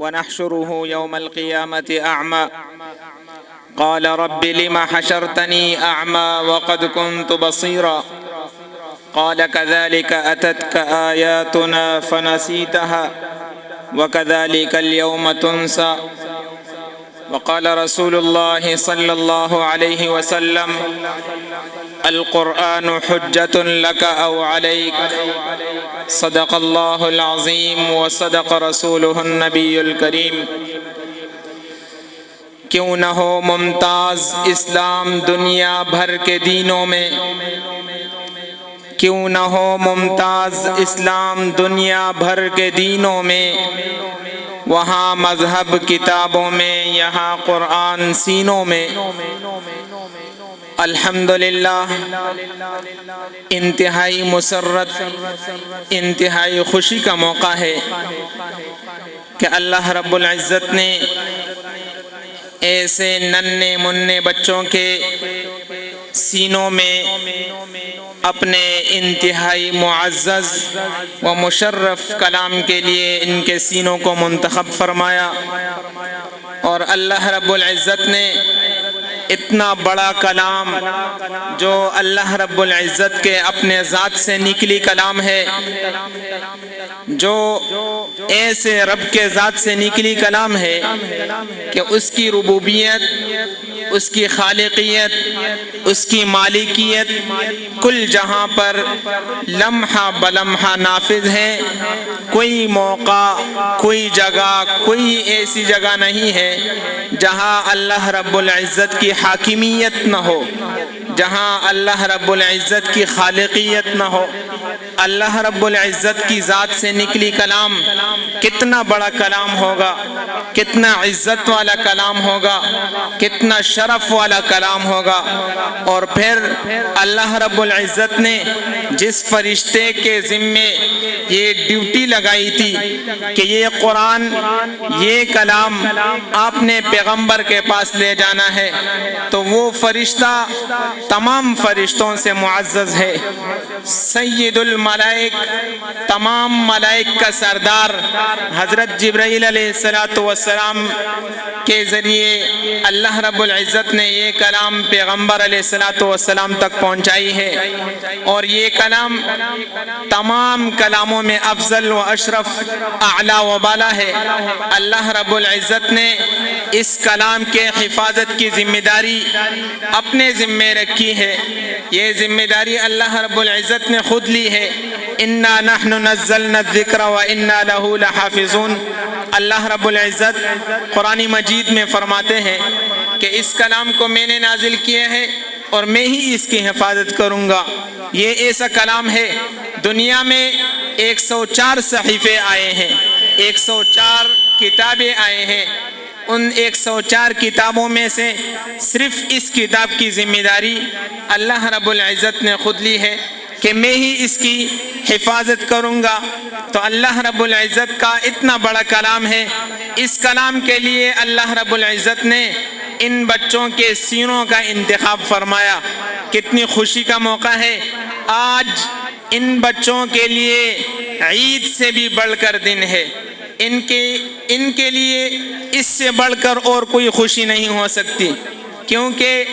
ونحشره يوم القيامة أعمى قال رب لم حشرتني أعمى وقد كنت بصيرا قال كذلك أتتك آياتنا فنسيتها وكذلك اليوم تنسى وقال رسول الله صلى الله عليه وسلم القرآن حجة لك أو عليك صدق الله العظيم وصدق رسوله النبي الكريم۔ کیوں نہ ہو ممتاز اسلام دنیا بھر کے دینوں میں، کیوں نہ ہو ممتاز اسلام دنیا بھر کے دینوں میں، وہاں مذہب کتابوں میں، یہاں قرآن سینوں میں۔ الحمدللہ انتہائی مسرت، انتہائی خوشی کا موقع ہے کہ اللہ رب العزت نے ایسے ننھے منھے بچوں کے سینوں میں اپنے انتہائی معزز و مشرف کلام کے لیے ان کے سینوں کو منتخب فرمایا، اور اللہ رب العزت نے اتنا بڑا کلام جو اللہ رب العزت کے اپنے ذات سے نکلی کلام ہے، جو ایسے رب کے ذات سے نکلی کلام ہے کہ اس کی ربوبیت، اس کی خالقیت، اس کی مالکیت کل جہاں پر لمحہ بلمحہ نافذ ہے۔ کوئی موقع، کوئی جگہ، کوئی ایسی جگہ نہیں ہے جہاں اللہ رب العزت کی حاکمیت نہ ہو، جہاں اللہ رب العزت کی خالقیت نہ ہو۔ اللہ رب العزت کی ذات سے نکلی کلام کتنا بڑا کلام ہوگا، کتنا عزت والا کلام ہوگا، کتنا شرف والا کلام ہوگا۔ اور پھر اللہ رب العزت نے جس فرشتے کے ذمے یہ ڈیوٹی لگائی تھی کہ یہ قرآن، یہ کلام آپ نے پیغمبر کے پاس لے جانا ہے، تو وہ فرشتہ تمام فرشتوں سے معزز ہے، سید الملائک، تمام ملائک کا سردار حضرت جبرائیل علیہ السلام کے ذریعے اللہ رب العزت نے یہ کلام پیغمبر علیہ السلام تک پہنچائی ہے۔ اور یہ کلام تمام کلاموں میں افضل و اشرف، اعلیٰ و بالا ہے۔ اللہ رب العزت نے اس کلام کے حفاظت کی ذمہ داری اپنے ذمے رکھی ہے۔ یہ ذمہ داری اللہ رب العزت نے خود لی ہے۔ اِنَّا نَحْنُ نَزَّلْنَا الذِّكْرَ وَإِنَّا لَهُ لَحَافِظُونَ۔ اللہ رب العزت قرآن مجید میں فرماتے ہیں کہ اس کلام کو میں نے نازل کیا ہے اور میں ہی اس کی حفاظت کروں گا۔ یہ ایسا کلام ہے، دنیا میں 104 صحیفے آئے ہیں، 104 کتابیں آئے ہیں۔ ان 104 کتابوں میں سے صرف اس کتاب کی ذمہ داری اللہ رب العزت نے خود لی ہے کہ میں ہی اس کی حفاظت کروں گا۔ تو اللہ رب العزت کا اتنا بڑا کلام ہے، اس کلام کے لیے اللہ رب العزت نے ان بچوں کے سینوں کا انتخاب فرمایا۔ کتنی خوشی کا موقع ہے، آج ان بچوں کے لیے عید سے بھی بڑھ کر دن ہے۔ ان کے لیے اس سے بڑھ کر اور کوئی خوشی نہیں ہو سکتی، کیونکہ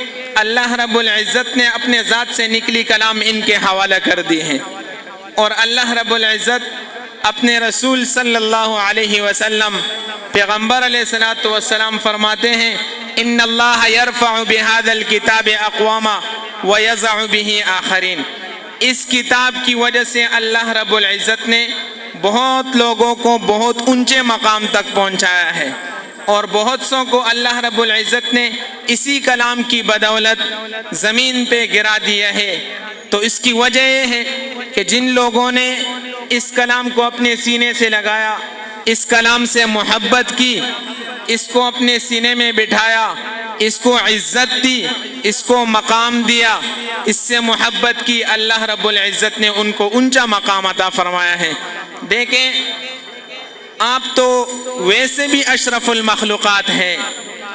اللہ رب العزت نے اپنے ذات سے نکلی کلام ان کے حوالہ کر دی ہیں۔ اور اللہ رب العزت اپنے رسول صلی اللہ علیہ وسلم پیغمبر علیہ السلام فرماتے ہیں ان اللہ یرفع بہذا الکتاب اقواما ویضع بہ آخرین۔ اس کتاب کی وجہ سے اللہ رب العزت نے بہت لوگوں کو بہت اونچے مقام تک پہنچایا ہے، اور بہت سوں کو اللہ رب العزت نے اسی کلام کی بدولت زمین پہ گرا دیا ہے۔ تو اس کی وجہ یہ ہے کہ جن لوگوں نے اس کلام کو اپنے سینے سے لگایا، اس کلام سے محبت کی، اس کو اپنے سینے میں بٹھایا، اس کو عزت دی، اس کو مقام دیا، اس سے محبت کی، اللہ رب العزت نے ان کو اونچا مقام عطا فرمایا ہے۔ دیکھیں، آپ تو ویسے بھی اشرف المخلوقات ہیں،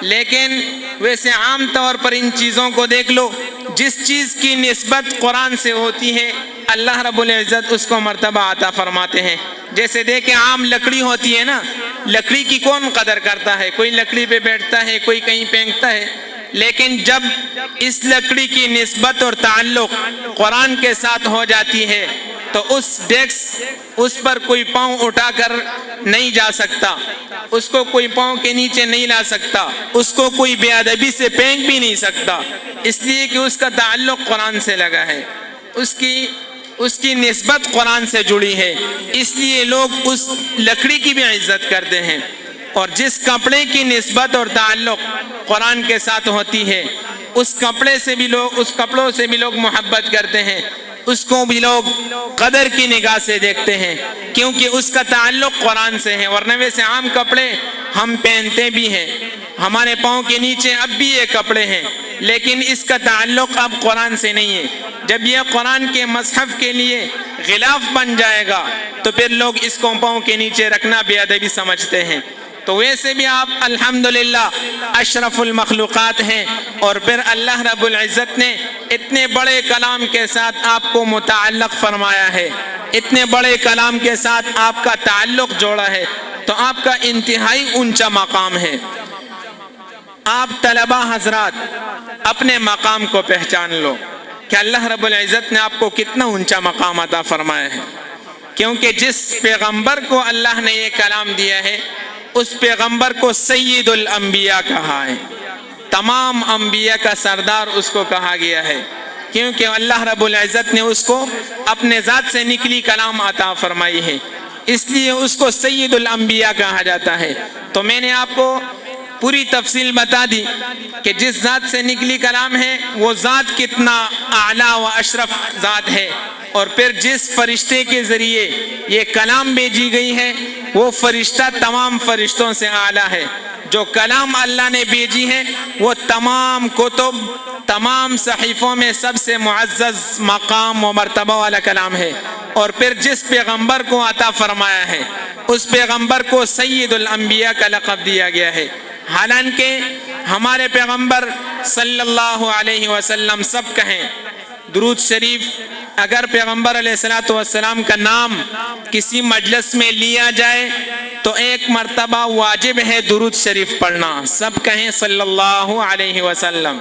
لیکن ویسے عام طور پر ان چیزوں کو دیکھ لو، جس چیز کی نسبت قرآن سے ہوتی ہے اللہ رب العزت اس کو مرتبہ عطا فرماتے ہیں۔ جیسے دیکھیں عام لکڑی ہوتی ہے نا، لکڑی کی کون قدر کرتا ہے؟ کوئی لکڑی پہ بیٹھتا ہے، کوئی کہیں پھینکتا ہے، لیکن جب اس لکڑی کی نسبت اور تعلق قرآن کے ساتھ ہو جاتی ہے تو اس پر کوئی پاؤں اٹھا کر نہیں جا سکتا، اس کو کوئی پاؤں کے نیچے نہیں لا سکتا، اس کو کوئی بے ادبی سے پھینک بھی نہیں سکتا، اس لیے کہ اس کا تعلق قرآن سے لگا ہے، اس کی نسبت قرآن سے جڑی ہے، اس لیے لوگ اس لکڑی کی بھی عزت کرتے ہیں۔ اور جس کپڑے کی نسبت اور تعلق قرآن کے ساتھ ہوتی ہے اس کپڑوں سے بھی لوگ محبت کرتے ہیں، اس کو بھی لوگ قدر کی نگاہ سے دیکھتے ہیں، کیونکہ اس کا تعلق قرآن سے ہے۔ ورنہ ویسے عام کپڑے ہم پہنتے بھی ہیں، ہمارے پاؤں کے نیچے اب بھی یہ کپڑے ہیں، لیکن اس کا تعلق اب قرآن سے نہیں ہے۔ جب یہ قرآن کے مصحف کے لیے غلاف بن جائے گا تو پھر لوگ اس کو پاؤں کے نیچے رکھنا بے ادبی سمجھتے ہیں۔ تو ویسے بھی آپ الحمدللہ اشرف المخلوقات ہیں، اور پھر اللہ رب العزت نے اتنے بڑے کلام کے ساتھ آپ کو متعلق فرمایا ہے، اتنے بڑے کلام کے ساتھ آپ کا تعلق جوڑا ہے، تو آپ کا انتہائی اونچا مقام ہے۔ آپ طلبہ حضرات اپنے مقام کو پہچان لو کہ اللہ رب العزت نے آپ کو کتنا اونچا مقام عطا فرمایا ہے، کیونکہ جس پیغمبر کو اللہ نے یہ کلام دیا ہے اس پیغمبر کو سید الانبیاء کہا ہے، تمام انبیاء کا سردار اس کو کہا گیا ہے، کیونکہ اللہ رب العزت نے اس کو اپنے ذات سے نکلی کلام عطا فرمائی ہے، اس لیے اس کو سید الانبیاء کہا جاتا ہے۔ تو میں نے آپ کو پوری تفصیل بتا دی کہ جس ذات سے نکلی کلام ہے وہ ذات کتنا اعلیٰ و اشرف ذات ہے، اور پھر جس فرشتے کے ذریعے یہ کلام بھیجی گئی ہے وہ فرشتہ تمام فرشتوں سے اعلیٰ ہے۔ جو کلام اللہ نے بھیجی ہے وہ تمام کتب، تمام صحیفوں میں سب سے معزز مقام و مرتبہ والا کلام ہے، اور پھر جس پیغمبر کو عطا فرمایا ہے اس پیغمبر کو سید الانبیاء کا لقب دیا گیا ہے۔ حالانکہ ہمارے پیغمبر صلی اللہ علیہ وسلم سب کہیں درود شریف، اگر پیغمبر علیہ السلام کا نام کسی مجلس میں لیا جائے تو ایک مرتبہ واجب ہے درود شریف پڑھنا، سب کہیں صلی اللہ علیہ وسلم۔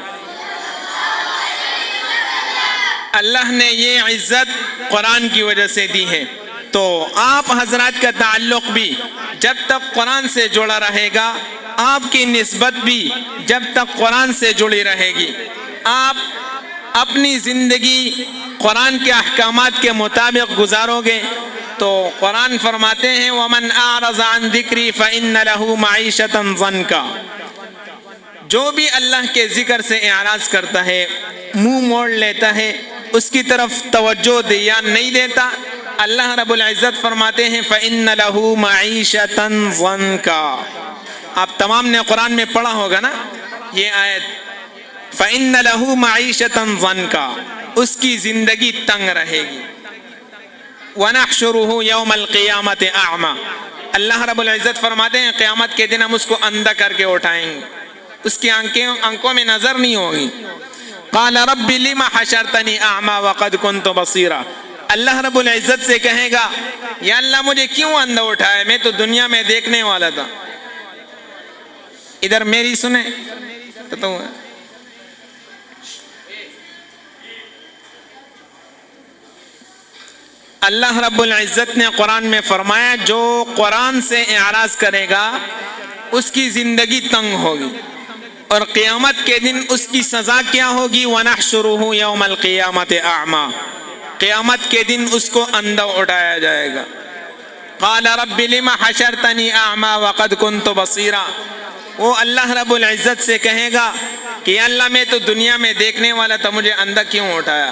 اللہ نے یہ عزت قرآن کی وجہ سے دی ہے، تو آپ حضرات کا تعلق بھی جب تک قرآن سے جڑا رہے گا، آپ کی نسبت بھی جب تک قرآن سے جڑی رہے گی، آپ اپنی زندگی قرآن کے احکامات کے مطابق گزارو گے تو قرآن فرماتے ہیں وَمَنْ أَعْرَضَ عَنْ ذِكْرِي فَإِنَّ لَهُ مَعِيشَةً ضَنْكًا، جو بھی اللہ کے ذکر سے اعراض کرتا ہے، منہ موڑ لیتا ہے، اس کی طرف توجہ دھیان نہیں دیتا، اللہ رب العزت فرماتے ہیں فَإِنَّ لَهُ مَعِيشَةً ضَنْكًا۔ آپ تمام نے قرآن میں پڑھا ہوگا نا یہ آیت، فَإِنَّ لَهُ مَعِيشَةً ضَنْكًا، اس کی زندگی تنگ رہے گی۔ وَنَحْشُرُهُ يَوْمَ الْقِيَامَةِ أَعْمَى، اللہ رب العزت فرماتے ہیں قیامت کے دن ہم اس کو اندھا کر کے اٹھائیں گے، اس کی آنکھوں میں نظر نہیں ہوگی۔ قَالَ رَبِّ لِمَ حَشَرْتَنِي أَعْمَى وَقَدْ كُنْتُ بَصِيرًا، اللہ رب العزت سے کہے گا یا اللہ مجھے کیوں اندھا اٹھایا، میں تو دنیا میں دیکھنے والا تھا۔ ادھر میری سنیں تو اللہ رب العزت نے قرآن میں فرمایا جو قرآن سے اعراض کرے گا اس کی زندگی تنگ ہوگی، اور قیامت کے دن اس کی سزا کیا ہوگی؟ وَنَحْشُرُهُ يَوْمَ الْقِيَامَةِ أَعْمَى، قیامت کے دن اس کو اندھا اٹھایا جائے گا۔ قَالَ رَبِّ لِمَ حَشَرْتَنِي أَعْمَى وَقَدْ كُنْتُ بَصِيرًا، وہ اللہ رب العزت سے کہے گا کہ یا اللہ میں تو دنیا میں دیکھنے والا تھا، مجھے اندھا کیوں اٹھایا؟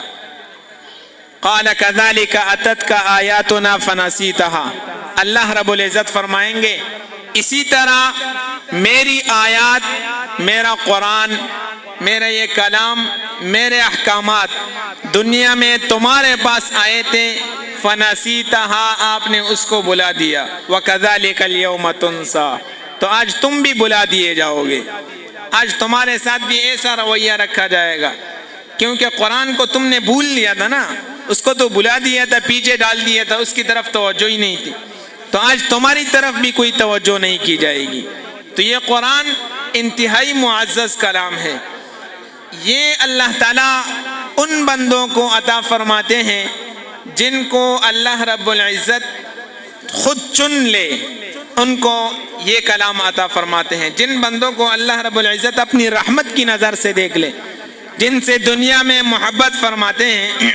قال كذلك أتتك آياتنا فنسيتها، اللہ رب العزت فرمائیں گے اسی طرح میری آیات، میرا قرآن، میرا یہ کلام، میرے احکامات دنیا میں تمہارے پاس آئے تھے، فنسیتها، آپ نے اس کو بلا دیا، وكذلك اليوم تنسى، تو آج تم بھی بلا دیے جاؤ گے، آج تمہارے ساتھ بھی ایسا رویہ رکھا جائے گا، کیونکہ قرآن کو تم نے بھول لیا تھا نا، اس کو تو بلا دیا تھا، پیچھے ڈال دیا تھا، اس کی طرف توجہ ہی نہیں تھی، تو آج تمہاری طرف بھی کوئی توجہ نہیں کی جائے گی۔ تو یہ قرآن انتہائی معزز کلام ہے۔ یہ اللہ تعالیٰ ان بندوں کو عطا فرماتے ہیں جن کو اللہ رب العزت خود چن لے، ان کو یہ کلام عطا فرماتے ہیں۔ جن بندوں کو اللہ رب العزت اپنی رحمت کی نظر سے دیکھ لے، جن سے دنیا میں محبت فرماتے ہیں،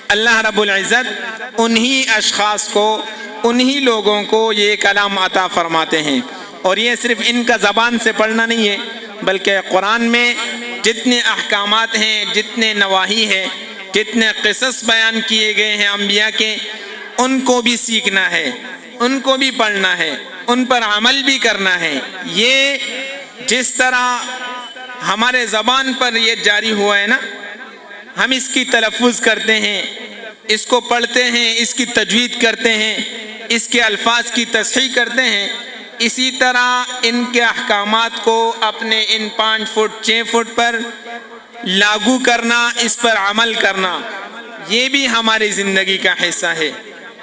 اللہ رب العزت انہی اشخاص کو، انہی لوگوں کو یہ کلام عطا فرماتے ہیں۔ اور یہ صرف ان کا زبان سے پڑھنا نہیں ہے، بلکہ قرآن میں جتنے احکامات ہیں، جتنے نواہی ہیں، جتنے قصص بیان کیے گئے ہیں انبیاء کے، ان کو بھی سیکھنا ہے، ان کو بھی پڑھنا ہے، ان پر عمل بھی کرنا ہے۔ یہ جس طرح ہمارے زبان پر یہ جاری ہوا ہے نا، ہم اس کی تلفظ کرتے ہیں، اس کو پڑھتے ہیں، اس کی تجوید کرتے ہیں، اس کے الفاظ کی تصحیح کرتے ہیں، اسی طرح ان کے احکامات کو اپنے ان 5 فٹ 6 فٹ پر لاگو کرنا، اس پر عمل کرنا، یہ بھی ہماری زندگی کا حصہ ہے۔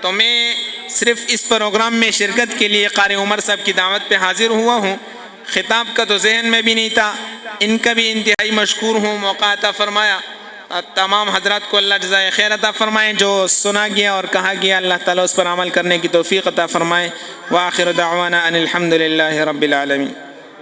تو میں صرف اس پروگرام میں شرکت کے لیے قاری عمر صاحب کی دعوت پہ حاضر ہوا ہوں۔ خطاب کا تو ذہن میں بھی نہیں تھا، ان کا بھی انتہائی مشکور ہوں، موقع عطا فرمایا۔ تمام حضرات کو اللہ جزائے خیر عطا فرمائے، جو سنا گیا اور کہا گیا اللہ تعالیٰ اس پر عمل کرنے کی توفیق عطا فرمائے۔ وآخر دعوانا ان الحمد للہ رب العالمین۔